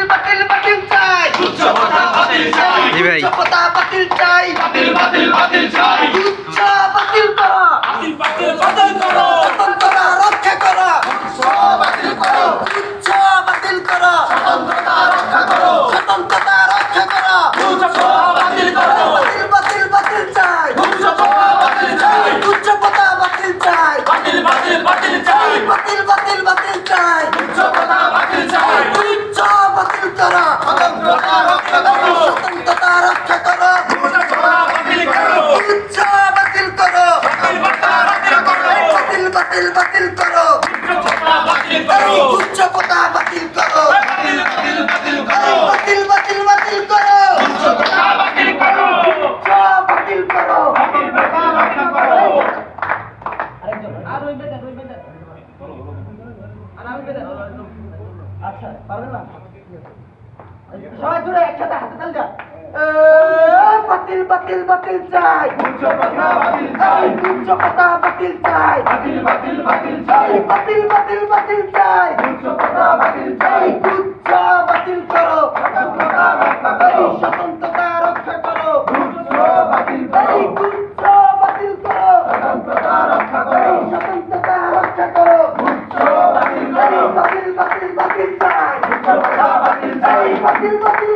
বাতিল বাতিল বাতিল চাই উচ্চপথা বাতিল চাই জি ভাই উচ্চপথা বাতিল চাই বাতিল বাতিল বাতিল চাই উচ্চ বাতিল করা বাতিল বাতিল বাতিল করো স্বতন্ত্রতা রক্ষা করা উচ্চ বাতিল করো উচ্চ বাতিল করা স্বতন্ত্রতা রক্ষা করো স্বতন্ত্রতা রক্ষা করা উচ্চ বাতিল করো বাতিল বাতিল বাতিল চাই উচ্চপথা বাতিল চাই উচ্চপথা বাতিল চাই বাতিল বাতিল বাতিল চাই বাতিল বাতিল বাতিল চাই উচ্চপথা বাতিল চাই উচ্চ বাতিল করা স্বতন্ত্রতা রক্ষা করো স্বতন্ত্রতা রক্ষা করো উচ্চপথা বাতিল করো উচ্চ বাতিল করো বাতিল বাতিল রক্ষা করো বাতিল বাতিল বাতিল করো উচ্চপথা বাতিল করো উচ্চপথা বাতিল করো বাতিল বাতিল বাতিল করো বাতিল বাতিল বাতিল করো উচ্চপথা বাতিল করো উচ্চ বাতিল করো বাতিল বাতিল রক্ষা করো আচ্ছা পারবেন না সবাই জুড়ে একসাথে হাতে তালি দাও বাতিল বাতিল বাতিল চাই উচ্চপথা বাতিল চাই উচ্চপথা বাতিল চাই বাতিল বাতিল বাতিল চাই বাতিল বাতিল বাতিল চাই উচ্চপথা বাতিল চাই উচ্চ বাতিল করো স্বতন্ত্রতা রক্ষা করো স্বতন্ত্রতা রক্ষা করো উচ্চ বাতিল করো উচ্চ বাতিল করো স্বতন্ত্রতা রক্ষা করো স্বতন্ত্রতা রক্ষা করো উচ্চ বাতিল করো বাতিল বাতিল বাতিল চাই উচ্চপথা বাতিল চাই বাতিল বাতিল